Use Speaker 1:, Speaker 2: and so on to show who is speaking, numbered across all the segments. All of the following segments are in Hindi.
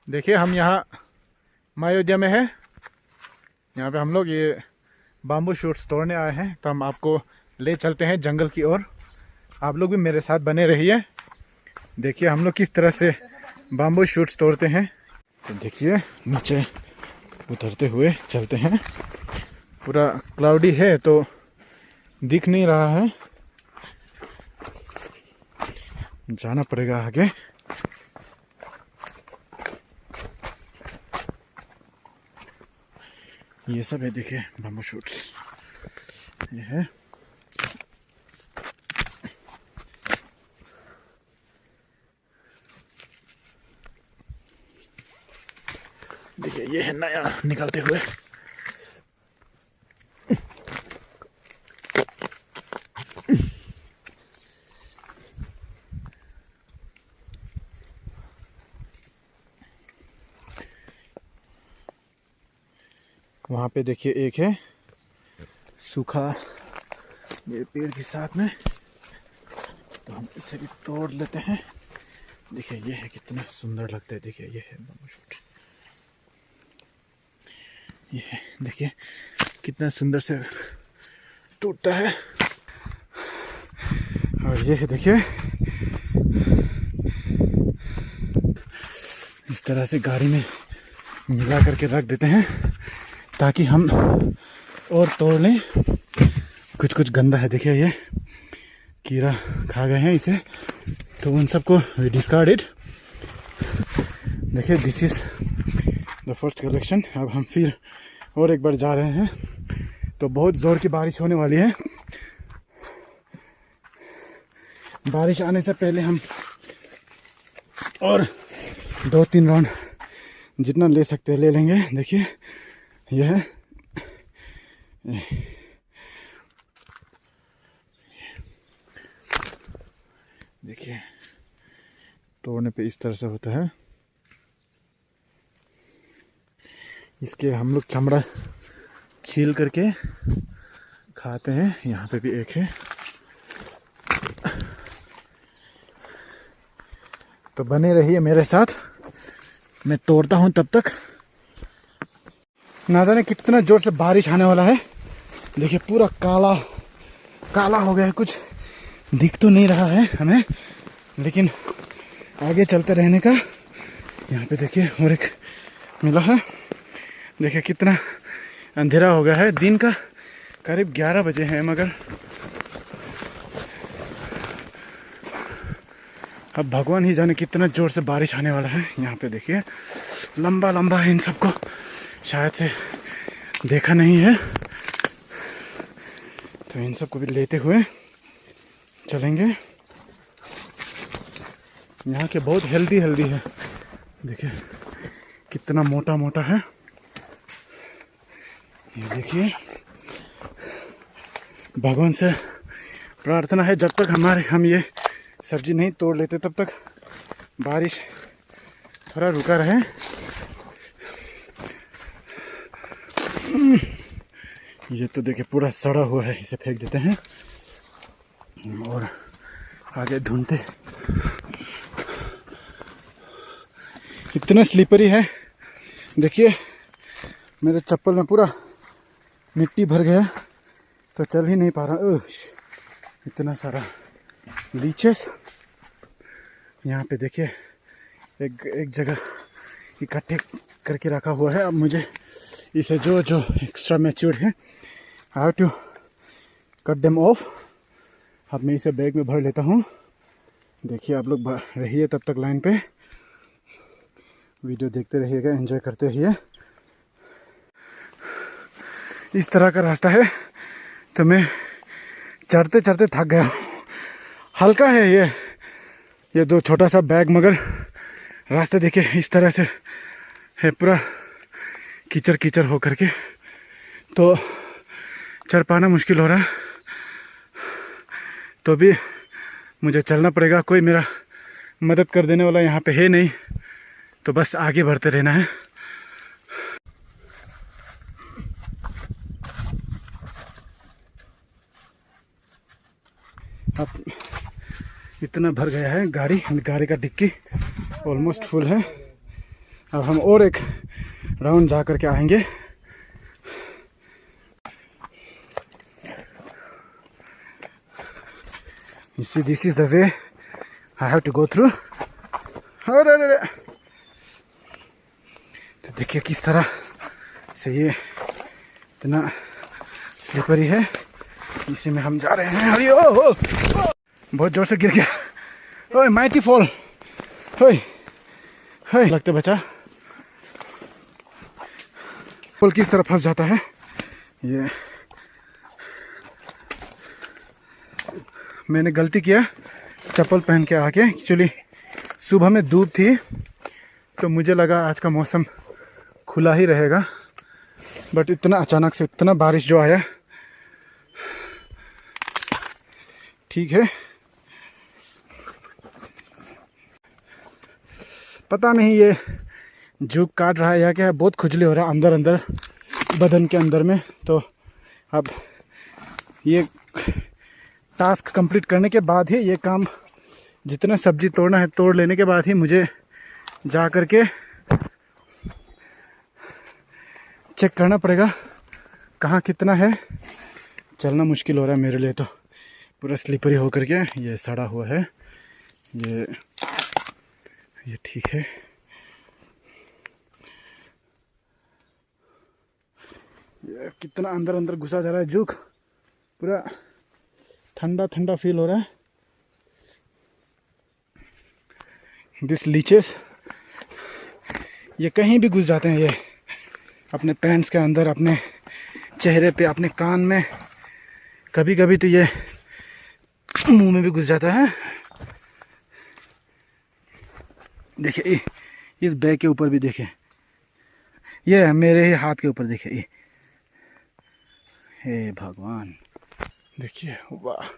Speaker 1: देखिए हम यहाँ अयोध्या में है। यहाँ पे हम लोग ये बाम्बू शूट्स तोड़ने आए हैं, तो हम आपको ले चलते हैं जंगल की ओर। आप लोग भी मेरे साथ बने रहिए। देखिए हम लोग किस तरह से बाम्बू शूट्स तोड़ते हैं। तो देखिए नीचे उतरते हुए चलते हैं। पूरा क्लाउडी है तो दिख नहीं रहा है, जाना पड़ेगा आगे। ये सब है, देखिए बाम्बू शूट्स ये है। देखिए ये है नया निकलते हुए। वहाँ पे देखिए एक है सूखा ये पेड़ के साथ में, तो हम इसे भी तोड़ लेते हैं। देखिए ये है, कितना सुंदर लगता है। देखिए ये है बाम्बू शूट, ये है देखिए कितना सुंदर से टूटता है। और ये है देखिए, इस तरह से गाड़ी में मिला करके रख देते हैं ताकि हम और तोड़ लें। कुछ कुछ गंदा है, देखिए ये कीड़ा खा गए हैं इसे, तो उन सबको डिस्कार्ड इट। देखिए this is the first collection. अब हम फिर और एक बार जा रहे हैं, तो बहुत ज़ोर की बारिश होने वाली है। बारिश आने से पहले हम और 2-3 राउंड जितना ले सकते हैं ले लेंगे। देखिए यह है, देखिए तोड़ने पे इस तरह से होता है। इसके हम लोग चमड़ा छील करके खाते हैं। यहाँ पे भी एक है, तो बने रहिए मेरे साथ, मैं तोड़ता हूँ तब तक। ना जाने कितना जोर से बारिश आने वाला है। देखिए पूरा काला काला हो गया है, कुछ दिख तो नहीं रहा है हमें, लेकिन आगे चलते रहने का। यहाँ पे देखिए और एक मिला है। देखिए कितना अंधेरा हो गया है, दिन का करीब 11 बजे है, मगर अब भगवान ही जाने कितना जोर से बारिश आने वाला है। यहाँ पे देखिए लंबा लंबा है, इन सबको शायद से देखा नहीं है, तो इन सबको भी लेते हुए चलेंगे। यहाँ के बहुत हेल्दी है। देखिए कितना मोटा मोटा है। ये देखिए भगवान से प्रार्थना है, जब तक हम ये सब्जी नहीं तोड़ लेते तब तक बारिश थोड़ा रुका रहे। ये तो देखिए पूरा सड़ा हुआ है, इसे फेंक देते हैं और आगे ढूंढते। कितना स्लिपरी है, देखिए मेरे चप्पल में पूरा मिट्टी भर गया, तो चल ही नहीं पा रहा। इतना सारा लीचेस यहाँ पे देखिए एक जगह इकट्ठे करके रखा हुआ है। अब मुझे इसे जो एक्स्ट्रा मैच्योर्ड है, I have to cut them off. अब मैं इसे बैग में भर लेता हूँ। देखिए आप लोग रहिए तब तक लाइन पे, वीडियो देखते रहिएगा, एंजॉय करते रहिए। इस तरह का रास्ता है, तो मैं चढ़ते चढ़ते थक गया। हल्का है ये दो छोटा सा बैग, मगर रास्ते देखिए इस तरह से है, पूरा कीचड़ कीचड़ हो करके, तो चढ़ पाना मुश्किल हो रहा है। तो भी मुझे चलना पड़ेगा, कोई मेरा मदद कर देने वाला यहाँ पे है नहीं, तो बस आगे बढ़ते रहना है। अब इतना भर गया है, गाड़ी का डिक्की ऑलमोस्ट फुल है। अब हम और एक राउंड जा कर के आएंगे। You see, this is the way I have to go through. अरे तो देखिए किस तरह से ये इतना स्लिपरी है, इसी में हम जा रहे हैं। अरे ओ बहुत जोर से गिर गया। ओए माइटी फॉल। ओए ओए लगता बचा फॉल किस तरह फंस जाता है। ये मैंने गलती किया चप्पल पहन के आके। एक्चुअली सुबह में धूप थी तो मुझे लगा आज का मौसम खुला ही रहेगा, बट इतना अचानक से इतना बारिश जो आया। ठीक है, पता नहीं ये जुग काट रहा है या क्या है, बहुत खुजली हो रहा है अंदर अंदर बदन के अंदर में। तो अब ये टास्क कंप्लीट करने के बाद ही, ये काम जितना सब्जी तोड़ना है तोड़ लेने के बाद ही मुझे जा कर के चेक करना पड़ेगा कहाँ कितना है। चलना मुश्किल हो रहा है मेरे लिए, तो पूरा स्लिपरी हो कर के ये सड़ा हुआ है। ये ठीक है। ये कितना अंदर अंदर घुसा जा रहा है, जुग पूरा ठंडा ठंडा फील हो रहा है। दिस लीचेस ये कहीं भी घुस जाते हैं, ये अपने पैंट्स के अंदर, अपने चेहरे पे, अपने कान में, कभी कभी तो ये मुंह में भी घुस जाता है। देखिए इस बैग के ऊपर भी देखिए, ये मेरे ही हाथ के ऊपर देखिए। ये हे भगवान, देखिए वाह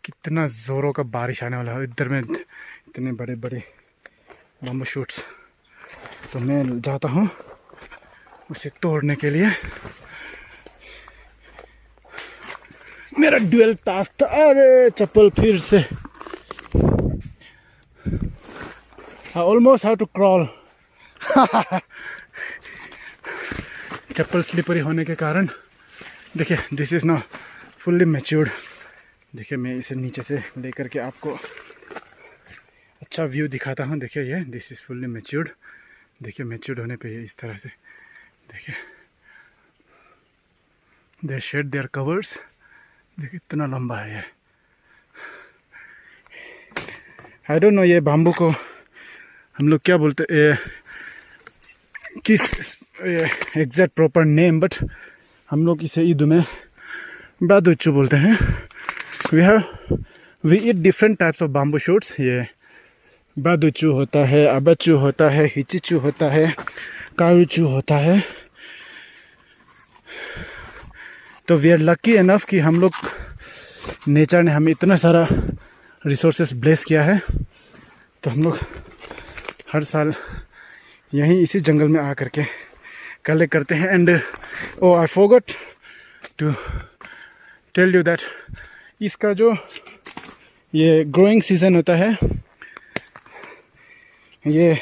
Speaker 1: कितना ज़ोरों का बारिश आने वाला है। इधर में इतने बड़े बड़े बम्बू शूट्स, तो मैं जाता हूँ उसे तोड़ने के लिए। मेरा ड्यूअल टास्क था। अरे चप्पल फिर से, I almost have to crawl. Chappal slippery होने के कारण देखिए, this is not fully matured. देखिए मैं इसे नीचे से लेकर के आपको अच्छा व्यू दिखाता हूँ। देखिए ये दिस इज़ फुल्ली मैच्योर्ड। देखिए मैच्योर्ड होने पे ये इस तरह से, देखिए दे शेड देयर कवर्स। देखिए इतना लंबा है ये। आई डोंट नो ये बाम्बू को हम लोग क्या बोलते हैं, किस एग्जैक्ट प्रॉपर नेम, बट हम लोग इसे ईद में बादुच्चू बोलते हैं। We eat different types of bamboo shoots. ये बादुच्चू होता है, अबच्चू होता है, हिचिचू होता है, कारुचू होता है। तो वी आर लकी इनफ कि हम लोग, नेचर ने हमें इतना सारा रिसोर्सेस ब्लेस किया है, तो हम लोग हर साल यहीं इसी जंगल में आ करके कलेक्ट करते हैं। And oh I forgot to tell you that इसका जो ये ग्रोइंग सीज़न होता है, ये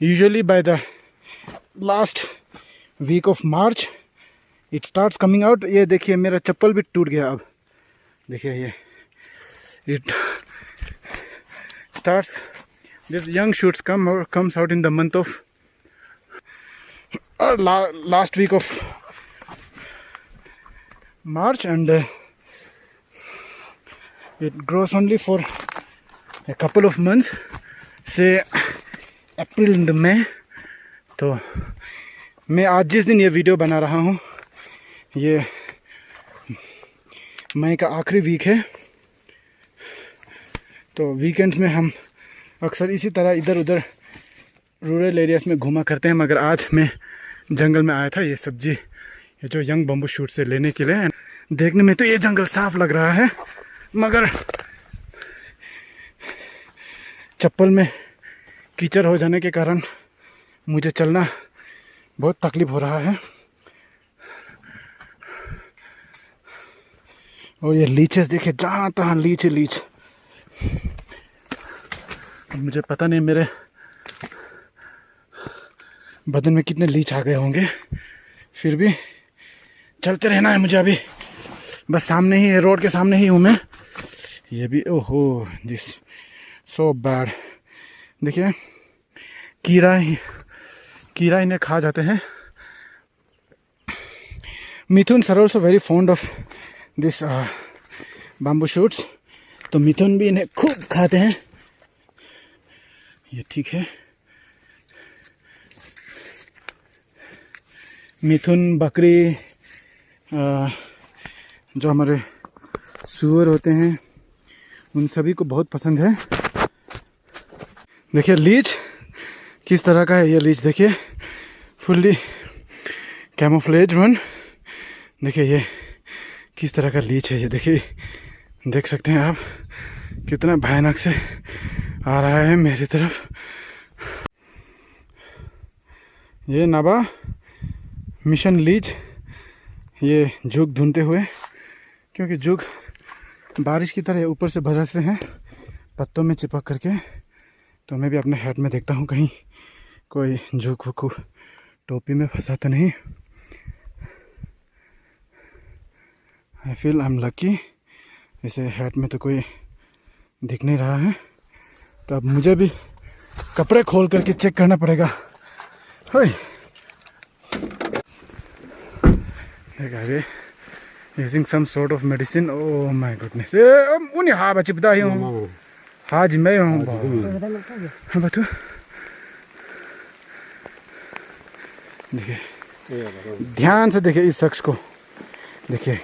Speaker 1: usually by the last week of March it starts coming out. ये देखिए मेरा चप्पल भी टूट गया। अब देखिए ये it starts, this young shoots comes out in the month of last week of March, and it grows only for a couple of months, say April and May। तो मैं आज जिस दिन ये वीडियो बना रहा हूँ, ये मई का आखिरी वीक है। तो वीकेंड्स में हम अक्सर इसी तरह इधर उधर रूरल एरियाज़ में घूमा करते हैं, मगर आज मैं जंगल में आया था ये सब्जी, ये जो यंग बम्बू शूट से लेने के लिए। देखने में तो ये जंगल साफ लग रहा है, मगर चप्पल में कीचड़ हो जाने के कारण मुझे चलना बहुत तकलीफ हो रहा है। और ये लीचेस देखिए, जहाँ तहाँ लीच लीच। मुझे पता नहीं मेरे बदन में कितने लीच आ गए होंगे, फिर भी चलते रहना है मुझे। अभी बस सामने ही है, रोड के सामने ही हूँ मैं। ये भी ओहो दिस सो बैड। देखिए कीड़ा इन्हें खा जाते हैं। Mithun are also very fond of this bamboo shoots, तो मिथुन भी इन्हें खूब खाते हैं। ये ठीक है, मिथुन, बकरी, जो हमारे सूअर होते हैं उन सभी को बहुत पसंद है। देखिए लीच किस तरह का है। ये लीच देखिए फुल्ली कैमोफ्लेज वन। देखिए ये किस तरह का लीच है। ये देखिए, देख सकते हैं आप कितना भयानक से आ रहा है मेरी तरफ। ये नाबा मिशन लीच, ये जुग ढूंढते हुए, क्योंकि जुग बारिश की तरह ऊपर से बरसते हैं पत्तों में चिपक करके। तो मैं भी अपने हेड में देखता हूँ कहीं कोई जुग को टोपी में फंसा तो नहीं। I feel I am lucky. इसे हेड में तो कोई दिख नहीं रहा है, तो अब मुझे भी कपड़े खोल करके चेक करना पड़ेगा। अरे using some sort of medicine. Oh my goodness. उन्हें हाँ बच्चे बता ही हूँ, हाँ जी मैं हूँ बतू। देखिए ध्यान से देखिए इस शख्स को, देखिए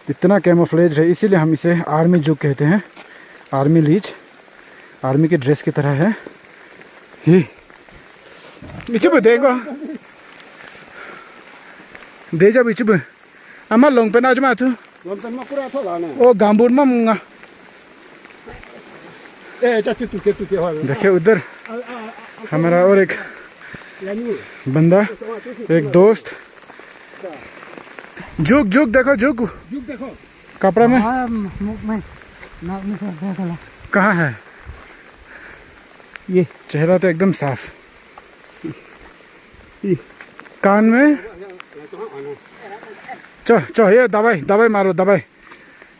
Speaker 1: इतना कैमोफ्लेज है, इसीलिए हम इसे आर्मी जुग कहते हैं। आर्मी लीच, आर्मी के ड्रेस की तरह है ही। बिचब देखो दे जा बिचब अमा लोंग पे नाज माथु ओ गांबुर मा मुंगा। देखिए उधर हमारा और एक बंदा, एक दोस्त। जुग जुग देखो, जुग कपड़ा में कहाँ है ये? चेहरा तो एकदम साफ। कान में चो ये दवाई मारो, दवाई।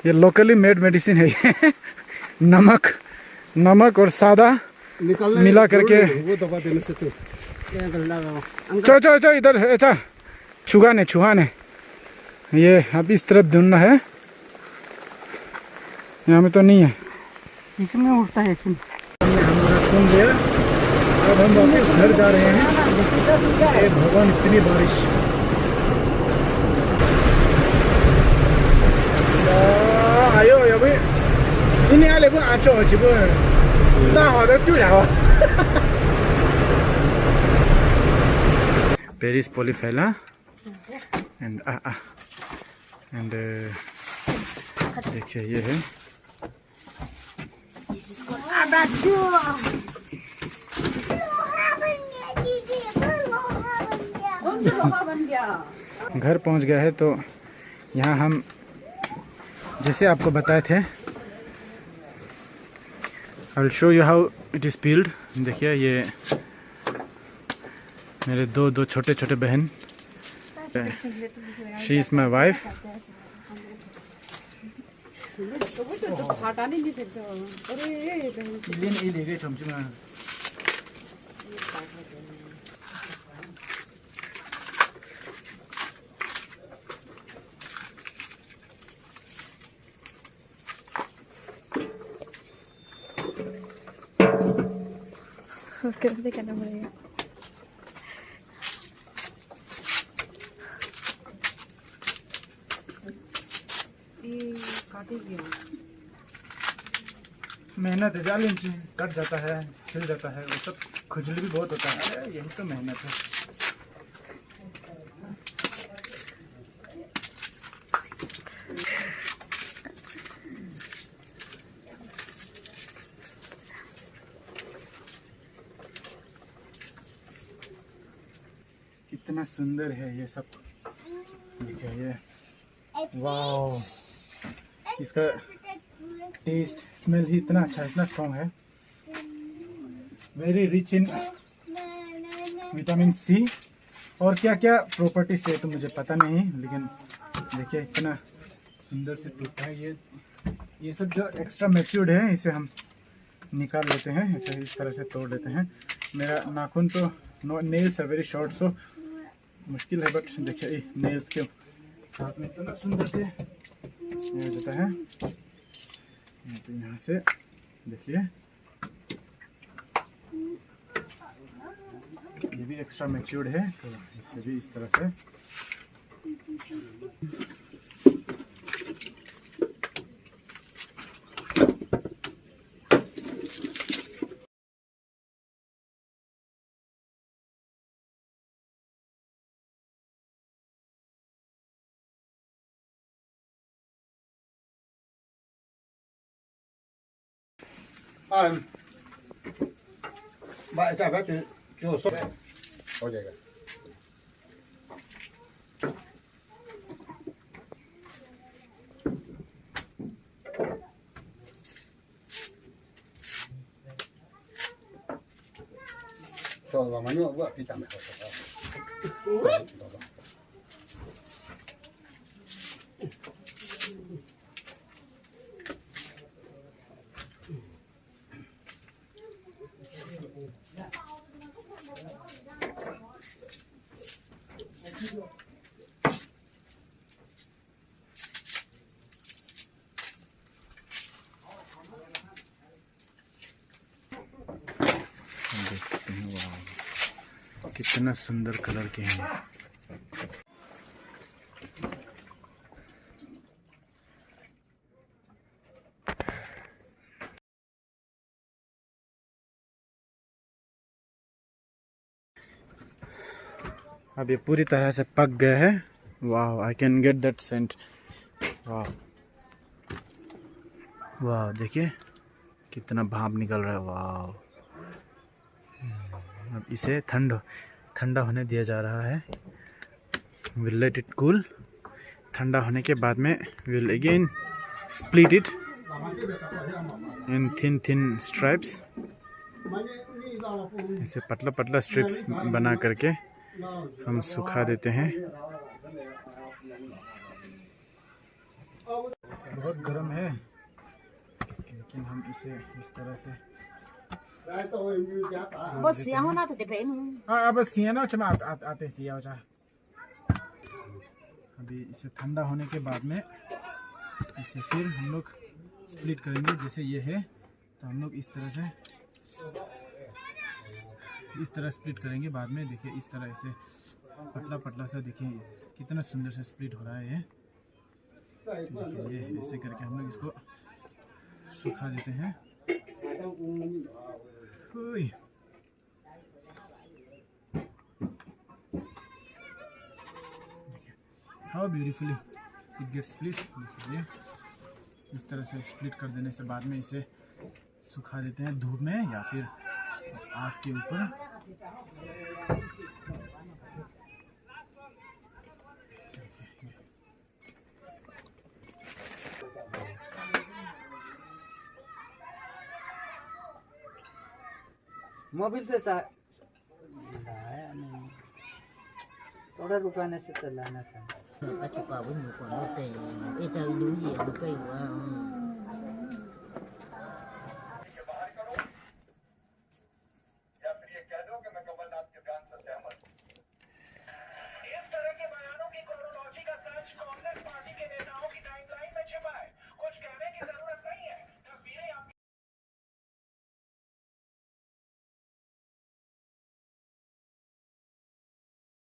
Speaker 1: ये लोकली मेड मेडिसिन है ये। नमक और सादा मिला करके। चो इधर अच्छा छुहाने ये अब इस तरफ ढूंढना है, यहाँ में तो नहीं है।
Speaker 2: इसमें उठता है, इसमें
Speaker 1: हमारा सुन लिया। अब हम वापस घर जा रहे हैं। भगवान इतनी बारिश। आयो अभी इन्हें आले को आचो अच्छी को दाह दे तू जाओ। पेरिस पोलीफेला एंड देखिए ये है घर पहुंच गया है। तो यहाँ हम जैसे आपको बताए थे, I'll show you how it is peeled। देखिए ये मेरे दो छोटे छोटे बहन, she is my wife।
Speaker 3: कैसे करना पड़ेगा?
Speaker 1: मेहनत है, जाल इंच कट जाता है, छिल जाता है, वो सब खुजली भी बहुत होता है। अरे यही तो मेहनत है। कितना सुंदर है ये सब। देखिए ये वाओ, इसका टेस्ट स्मेल ही इतना अच्छा, इतना स्ट्रॉन्ग है। Very rich in vitamin C और क्या क्या प्रॉपर्टीज है तो मुझे पता नहीं, लेकिन देखिए इतना सुंदर से टूटा है। ये सब जो एक्स्ट्रा मैच्योर्ड है इसे हम निकाल लेते हैं, इसे इस तरह से तोड़ लेते हैं। मेरा नाखून तो नेल्स है वेरी शॉर्ट, सो मुश्किल है, बट देखिए नेल्स के साथ में इतना सुंदर से ये देता है। तो यहाँ से देखिए ये भी एक्स्ट्रा मैच्योर्ड है, तो इसे भी इस तरह से
Speaker 4: Bạn chả phải chủ số có gì cả. Cho vào mấy nữa vợ đi tạm biệt.
Speaker 1: देखते हैं, वाह कितना सुंदर कलर के हैं। अब ये पूरी तरह से पक गए हैं। वाह, I can get that scent. वाह वाह, देखिए कितना भाप निकल रहा है। वाह, अब इसे ठंडा होने दिया जा रहा है। Will let it cool. ठंडा होने के बाद में will again split it in thin stripes. ऐसे पतला पतला स्ट्रिप्स बना करके हम सुखा देते हैं। बहुत गर्म है, लेकिन हम इसे इस तरह से
Speaker 5: बस यहाँ ना तो दे
Speaker 1: अब सियाना चमा आते सिया हो जा। अभी इसे ठंडा होने के बाद में इसे फिर हम लोग स्प्लिट करेंगे। जैसे ये है तो हम लोग इस तरह स्प्लिट करेंगे। बाद में देखिए इस तरह से पतला पतला सा, देखिए कितना सुंदर से स्प्लिट हो रहा है ये। देखिए ये ऐसे करके हम लोग इसको सुखा देते हैं। How beautifully it gets split. देखिए इस तरह से स्प्लिट कर देने से बाद में इसे सुखा देते हैं धूप में या फिर आग के ऊपर।
Speaker 2: मोबिल से लाया नहीं, थोड़ा रुकाने से चलाना था।
Speaker 5: Aku kau pun bukan hotel. Saya dulu dia lupa